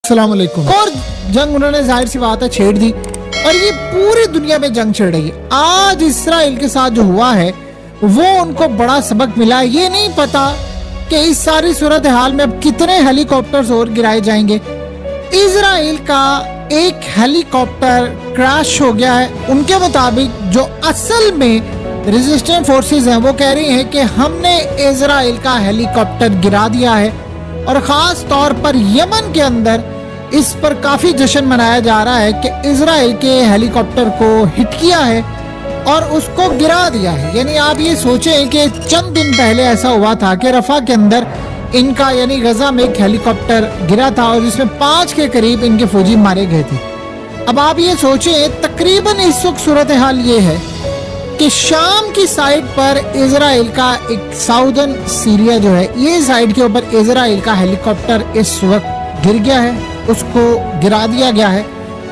अस्सलाम वालेकुम। और जंग उन्होंने जाहिर सी बात है छेड़ दी और ये पूरी दुनिया में जंग छिड़ रही है। आज इस्राइल के साथ जो हुआ है वो उनको बड़ा सबक मिला। ये नहीं पता कि इस सारी सूरत हाल में अब कितने हेलीकॉप्टर्स और गिराए जाएंगे। इजराइल का एक हेलीकॉप्टर क्रैश हो गया है। उनके मुताबिक जो असल में रेजिस्टेंट फोर्सेस हैं वो कह रही हैं कि हमने इजराइल का हेलीकॉप्टर गिरा दिया है और ख़ास तौर पर यमन के अंदर इस पर काफ़ी जश्न मनाया जा रहा है कि इजराइल के हेलीकॉप्टर को हिट किया है और उसको गिरा दिया है। यानी आप ये सोचें कि चंद दिन पहले ऐसा हुआ था कि रफा के अंदर इनका यानी गजा में एक हेलीकॉप्टर गिरा था और जिसमें 5 के करीब इनके फौजी मारे गए थे। अब आप ये सोचें तकरीबन इस वक्त सूरत हाल ये है कि शाम की साइड पर इजराइल का एक साउदर्न सीरिया जो है ये साइड के ऊपर इजराइल का हेलीकॉप्टर इस वक्त गिर गया है, उसको गिरा दिया गया है।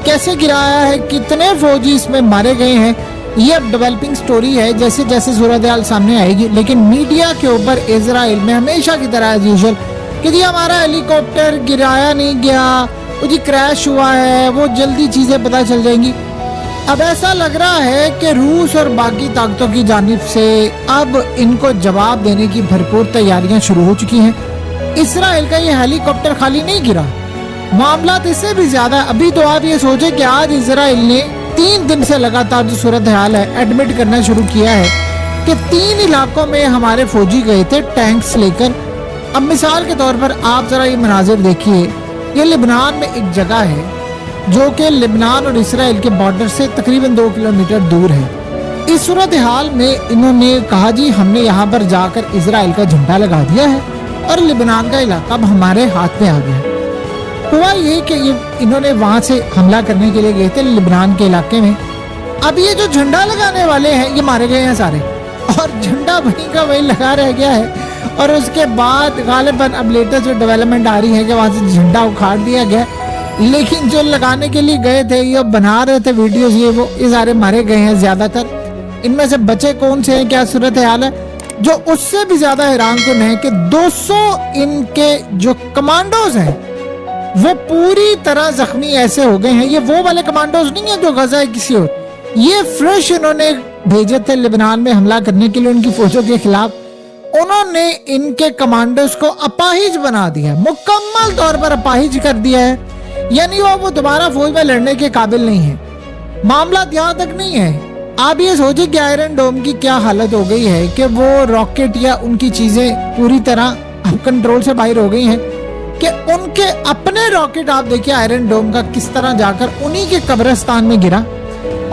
कैसे गिराया है, कितने फौजी इसमें मारे गए हैं, ये अब डेवलपिंग स्टोरी है जैसे जैसे सूरत हाल सामने आएगी। लेकिन मीडिया के ऊपर इजराइल में हमेशा की तरह एज यूजुअल कि जी हमारा हेलीकॉप्टर गिराया नहीं गया, वो जी क्रैश हुआ है, वो जल्दी चीज़ें पता चल जाएंगी। अब ऐसा लग रहा है कि रूस और बाकी ताकतों की जानिब से अब इनको जवाब देने की भरपूर तैयारियां शुरू हो चुकी हैं। इजराइल का ये हेलीकॉप्टर खाली नहीं गिरा, मामला इससे भी ज्यादा। अभी तो आप ये सोचें कि आज इजराइल ने 3 दिन से लगातार जो सूरत हाल है एडमिट करना शुरू किया है कि 3 इलाकों में हमारे फौजी गए थे टैंक्स लेकर। अब मिसाल के तौर पर आप जरा ये मनाजिर देखिए, ये लेबनान में एक जगह है जो कि लेबनान और इसराइल के बॉर्डर से तकरीबन 2 किलोमीटर दूर है। इस सूरत हाल में इन्होंने कहा जी हमने यहाँ पर जाकर इसराइल का झंडा लगा दिया है और लेबनान का इलाका अब हमारे हाथ में आ गया। हुआ ये कि इन्होंने वहाँ से हमला करने के लिए गए थे लेबनान के इलाके में। अब ये जो झंडा लगाने वाले हैं ये मारे गए हैं सारे और झंडा वहीं का वहीं लगा रह गया है। और उसके बाद गालिबन अब लेटेस्ट जो डेवलपमेंट आ रही है कि वहाँ से झंडा उखाड़ दिया गया, लेकिन जो लगाने के लिए गए थे ये बना रहे थे वीडियोस ये सारे मारे गए हैं ज्यादातर। इनमें से बचे कौन से हैं, क्या सूरत हाल है? जो उससे भी ज्यादा हैरान कुन है कि 200 इनके जो कमांडोज हैं वो पूरी तरह जख्मी ऐसे हो गए हैं। ये वो वाले कमांडोज नहीं है जो गजा है किसी और, ये फ्रेश इन्होंने भेजे थे लेबनान में हमला करने के लिए उनकी फौजों के खिलाफ। उन्होंने इनके कमांडोज को अपाहिज बना दिया, मुकम्मल तौर पर अपाहिज कर दिया है। यानी वो दोबारा फौज में लड़ने के काबिल नहीं है। मामला यहाँ तक नहीं है। आप ये सोचिए कि आयरन डोम की क्या हालत हो गई है कि वो रॉकेट या उनकी चीजें पूरी तरह कंट्रोल से बाहर हो गई हैं कि उनके अपने रॉकेट आप देखिए आयरन डोम का किस तरह जाकर उन्हीं के कब्रिस्तान में गिरा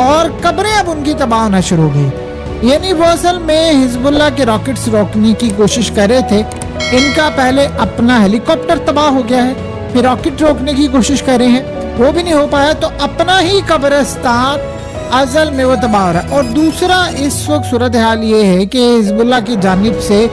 और कब्रें अब उनकी तबाह होना शुरू हो गई। यानी वो असल में हिजबुल्लाह के रॉकेट्स रोकने की कोशिश कर रहे थे। इनका पहले अपना हेलीकॉप्टर तबाह हो गया है, फिर रॉकेट रोकने की कोशिश कर रहे हैं, वो भी नहीं हो पाया, तो अपना ही कब्रिस्तान असल में वो तबाह हो रहा है। और दूसरा इस वक्त सूरत हाल ये है कि हिजबुल्लाह की जानिब से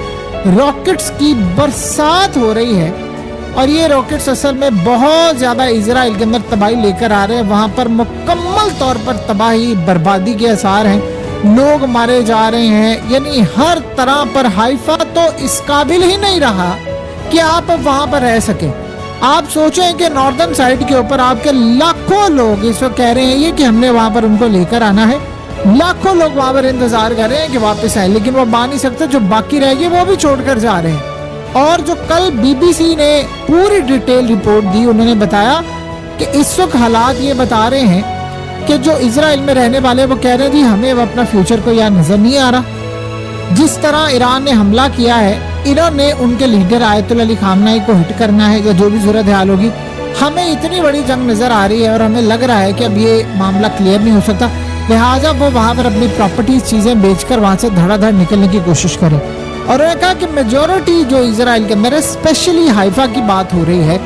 रॉकेट्स की बरसात हो रही है और ये रॉकेट्स असल में बहुत ज्यादा इजराइल के अंदर तबाही लेकर आ रहे हैं। वहां पर मुकम्मल तौर पर तबाही बर्बादी के आसार हैं, लोग मारे जा रहे हैं। यानी हर तरह पर हाइफा तो इस काबिल ही नहीं रहा कि आप वहां पर रह सके। आप सोचें कि नॉर्दर्न साइड के ऊपर आपके लाखों लोग इस वक्त कह रहे हैं ये कि हमने वहां पर उनको लेकर आना है। लाखों लोग वहां पर इंतजार कर रहे हैं कि वापस आए, लेकिन वो आ नहीं सकते। जो बाकी रह गए वो भी छोड़कर जा रहे हैं। और जो कल बीबीसी ने पूरी डिटेल रिपोर्ट दी, उन्होंने बताया कि इस वक्त हालात ये बता रहे हैं कि जो इजराइल में रहने वाले वो कह रहे हैं जी हमें अपना फ्यूचर को यार नजर नहीं आ रहा। जिस तरह ईरान ने हमला किया है, इन्होंने उनके लीडर आयतुल्लाह अली खामनेई को हिट करना है या जो भी सूरत हाल होगी, हमें इतनी बड़ी जंग नजर आ रही है और हमें लग रहा है कि अब ये मामला क्लियर नहीं हो सकता। लिहाजा वो वहाँ पर अपनी प्रॉपर्टीज चीजें बेचकर वहाँ से धड़ाधड़ निकलने की कोशिश करें। और उन्होंने कहा कि मेजोरिटी जो इजराइल के अंदर है, स्पेशली हाइफा की बात हो रही है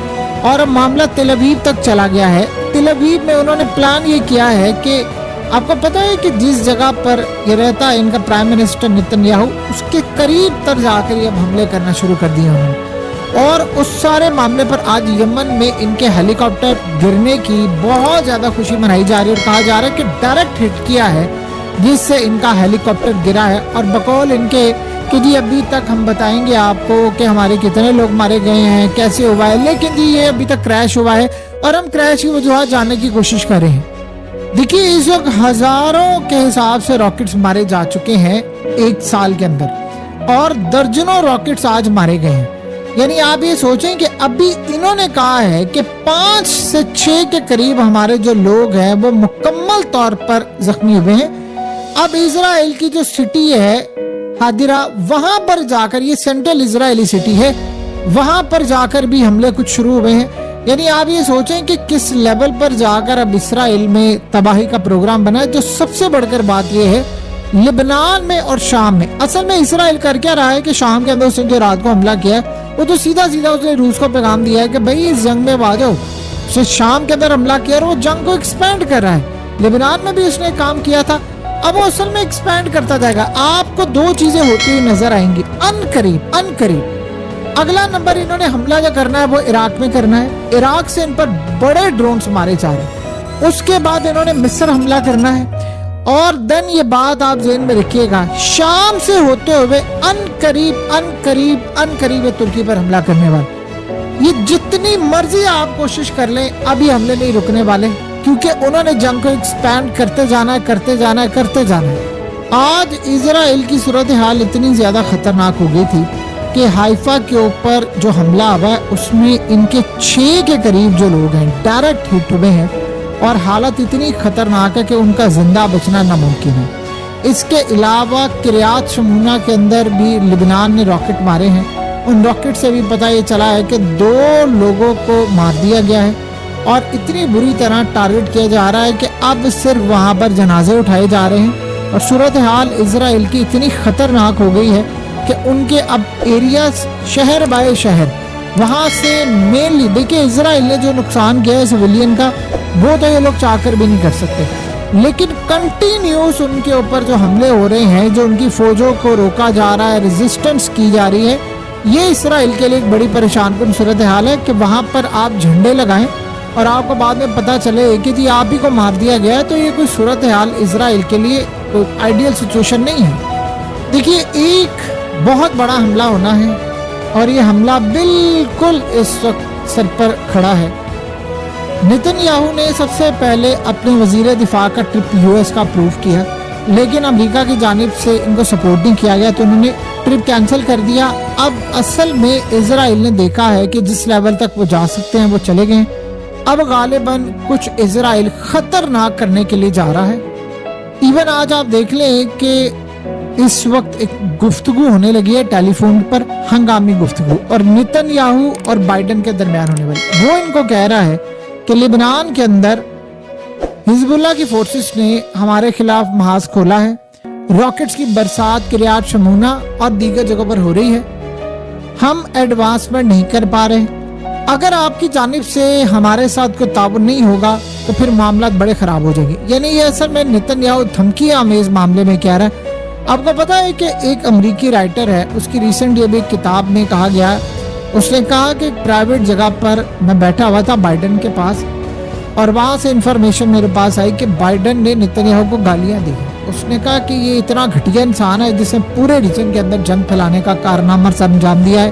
और अब मामला तेल अवीव तक चला गया है। तेल अवीव में उन्होंने प्लान ये किया है कि आपको पता है कि जिस जगह पर ये रहता है इनका प्राइम मिनिस्टर नेतन्याहू, उसके करीब तर जाकर ये हमले करना शुरू कर दिए उन्होंने। और उस सारे मामले पर आज यमन में इनके हेलीकॉप्टर गिरने की बहुत ज़्यादा खुशी मनाई जा रही है और कहा जा रहा है कि डायरेक्ट हिट किया है जिससे इनका हेलीकॉप्टर गिरा है। और बकौल इनके کہ جی ابھی تک ہم بتائیں گے آپ کو کہ ہمارے کتنے لوگ مارے گئے ہیں، کیسے ہوا ہے، لیکن جی یہ ابھی تک کریش ہوا ہے اور ہم کریش کی وجوہات جاننے کی کوشش کر رہے ہیں۔ دیکھیے اس وقت ہزاروں کے حساب سے راکٹس مارے جا چکے ہیں ایک سال کے اندر، اور درجنوں راکٹس آج مارے گئے ہیں۔ یعنی آپ یہ سوچیں کہ ابھی انہوں نے کہا ہے کہ 5 سے 6 کے قریب ہمارے جو لوگ ہیں وہ مکمل طور پر زخمی ہوئے ہیں۔ اب اسرائیل کی جو سٹی ہے حادرہ، وہاں پر جا کر، یہ سینٹرل اسرائیلی سٹی ہے، وہاں پر جا کر بھی حملے کچھ شروع ہوئے ہیں۔ یعنی آپ یہ سوچیں کہ کس لیول پر جا کر اب اسرائیل میں تباہی کا پروگرام بنا ہے۔ جو سب سے بڑھ کر بات یہ ہے لبنان میں اور شام میں، اصل میں اسرائیل کر کیا رہا ہے کہ شام کے اندر اس نے جو رات کو حملہ کیا ہے وہ تو سیدھا اس نے روس کو پیغام دیا ہے کہ بھائی اس جنگ میں آ جاؤ۔ اس نے شام کے اندر حملہ کیا اور وہ جنگ کو ایکسپینڈ کر رہا ہے۔ لبنان میں بھی اس نے کام کیا تھا، اب وہ اصل میں ایکسپینڈ کرتا جائے گا۔ آپ کو 2 چیزیں ہوتی ہوئی نظر آئیں گی ان قریب۔ اگلا نمبر انہوں نے حملہ جو کرنا ہے وہ عراق میں کرنا ہے، عراق سے ان پر بڑے ڈرونز مارے جا رہے ہیں۔ اس کے بعد انہوں نے مصر حملہ کرنا ہے، اور دن یہ بات آپ ذہن میں رکھیے گا، شام سے ہوتے ہوئے ان قریب یہ ترکی پر حملہ کرنے والے۔ یہ جتنی مرضی آپ کوشش کر لیں ابھی حملے نہیں رکنے والے، کیونکہ انہوں نے جنگ کو ایکسپینڈ کرتے جانا ہے۔ آج اسرائیل کی صورتحال اتنی زیادہ خطرناک ہو گئی تھی کہ حائفہ کے اوپر جو حملہ ہوا ہے اس میں ان کے 6 کے قریب جو لوگ ہیں ڈائریکٹ ہٹ ہوئے ہیں، اور حالت اتنی خطرناک ہے کہ ان کا زندہ بچنا ناممکن ہے۔ اس کے علاوہ کریات شمونہ کے اندر بھی لبنان نے راکٹ مارے ہیں، ان راکٹ سے بھی پتہ یہ چلا ہے کہ 2 لوگوں کو مار دیا گیا ہے، اور اتنی بری طرح ٹارگٹ کیا جا رہا ہے کہ اب صرف وہاں پر جنازے اٹھائے جا رہے ہیں، اور صورتحال اسرائیل کی اتنی خطرناک ہو گئی ہے کہ ان کے اب ایریاز شہر بائے شہر، وہاں سے مینلی دیکھیں اسرائیل نے جو نقصان کیا ہے سویلین کا وہ تو یہ لوگ چاہ کر بھی نہیں کر سکتے، لیکن کنٹینیوس ان کے اوپر جو حملے ہو رہے ہیں، جو ان کی فوجوں کو روکا جا رہا ہے، ریزسٹنس کی جا رہی ہے، یہ اسرائیل کے لیے ایک بڑی پریشان کن صورتحال ہے کہ وہاں پر آپ جھنڈے لگائیں اور آپ کو بعد میں پتہ چلے کہ جی آپ ہی کو مار دیا گیا ہے، تو یہ کوئی صورتحال اسرائیل کے لیے کوئی آئیڈیل سچویشن نہیں ہے۔ دیکھیے ایک بہت بڑا حملہ ہونا ہے، اور یہ حملہ بالکل اس وقت سر پر کھڑا ہے۔ نتن یاہو نے سب سے پہلے اپنے وزیر دفاع کا ٹرپ US کا اپروو کیا، لیکن امریکہ کی جانب سے ان کو سپورٹ نہیں کیا گیا، تو انہوں نے ٹرپ کینسل کر دیا۔ اب اصل میں اسرائیل نے دیکھا ہے کہ جس لیول تک وہ جا سکتے ہیں وہ چلے گئے، اب غالباً کچھ اسرائیل خطرناک کرنے کے لیے جا رہا ہے۔ ایون آج آپ دیکھ لیں کہ اس وقت ایک گفتگو ہونے لگی ہے ٹیلی فون پر، ہنگامی گفتگو، اور نتن یاہو اور بائیڈن کے درمیان ہونے والی۔ وہ ان کو کہہ رہا ہے کہ لبنان کے اندر حزب اللہ کی فورسز نے ہمارے خلاف محاذ کھولا ہے، راکٹس کی برسات کریات شمونہ اور دیگر جگہوں پر ہو رہی ہے، ہم ایڈوانسمنٹ نہیں کر پا رہے، اگر آپ کی جانب سے ہمارے ساتھ کوئی تعاون نہیں ہوگا تو پھر معاملات بڑے خراب ہو جائیں گے۔ یعنی یہ اصل میں نتن یاہو دھمکی آمیز معاملے میں کہہ رہا ہے۔ آپ کو پتا ہے کہ ایک امریکی رائٹر ہے، اس کی ریسنٹ یہ بھی ایک کتاب میں کہا گیا ہے، اس نے کہا کہ ایک پرائیویٹ جگہ پر میں بیٹھا ہوا تھا بائیڈن کے پاس، اور وہاں سے انفارمیشن میرے پاس آئی کہ بائیڈن نے نتن یاہو کو گالیاں دی۔ اس نے کہا کہ یہ اتنا گھٹیا انسان ہے جس نے پورے ریجن کے اندر جنگ پھیلانے کا کارنامہ سر انجام دیا ہے،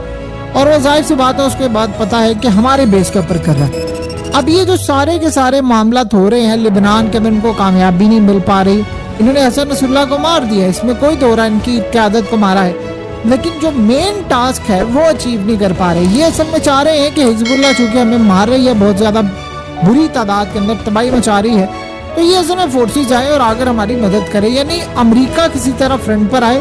اور وہ ظاہر سی بات ہے اس کے بعد پتا ہے کہ ہمارے بیس کے اوپر کر رہا ہے۔ اب یہ جو سارے کے سارے معاملات ہو رہے ہیں لبنان کے اندر، ان کو کامیابی نہیں مل پا رہی، انہوں نے حسن نصر اللہ کو مار دیا، اس میں کوئی دو رائے، ان کی قیادت کو مارا ہے، لیکن جو مین ٹاسک ہے وہ اچیو نہیں کر پا رہے۔ یہ اصل میں چاہ رہے ہیں کہ حزب اللہ چونکہ ہمیں مار رہی ہے، بہت زیادہ بری تعداد کے اندر تباہی مچا رہی ہے، تو یہ اصل میں فورسز آئے اور آ کر ہماری مدد کرے، یعنی امریکہ کسی طرح فرنٹ پر آئے،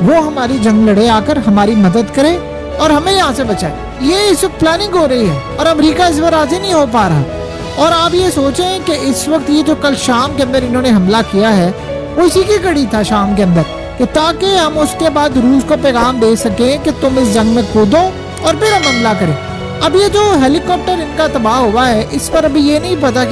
وہ ہماری جنگ لڑے، آ کر ہماری مدد کرے اور ہمیں یہاں سے بچائے۔ یہ اس وقت پلاننگ ہو رہی ہے اور امریکہ اس پر راضی نہیں ہو پا رہا۔ اور آپ یہ سوچیں کہ اس وقت یہ جو کل شام کے اندر انہوں نے حملہ کیا ہے وہ اسی کی کڑی تھا شام کے اندر، کہ تاکہ ہم اس کے بعد روس کو پیغام دے سکیں کہ تم اس جنگ میں کودو اور پھر ہم حملہ کریں۔ اب یہ جو ہیلی کاپٹر ان کا تباہ ہوا ہے، اس پر ابھی یہ نہیں پتا کہ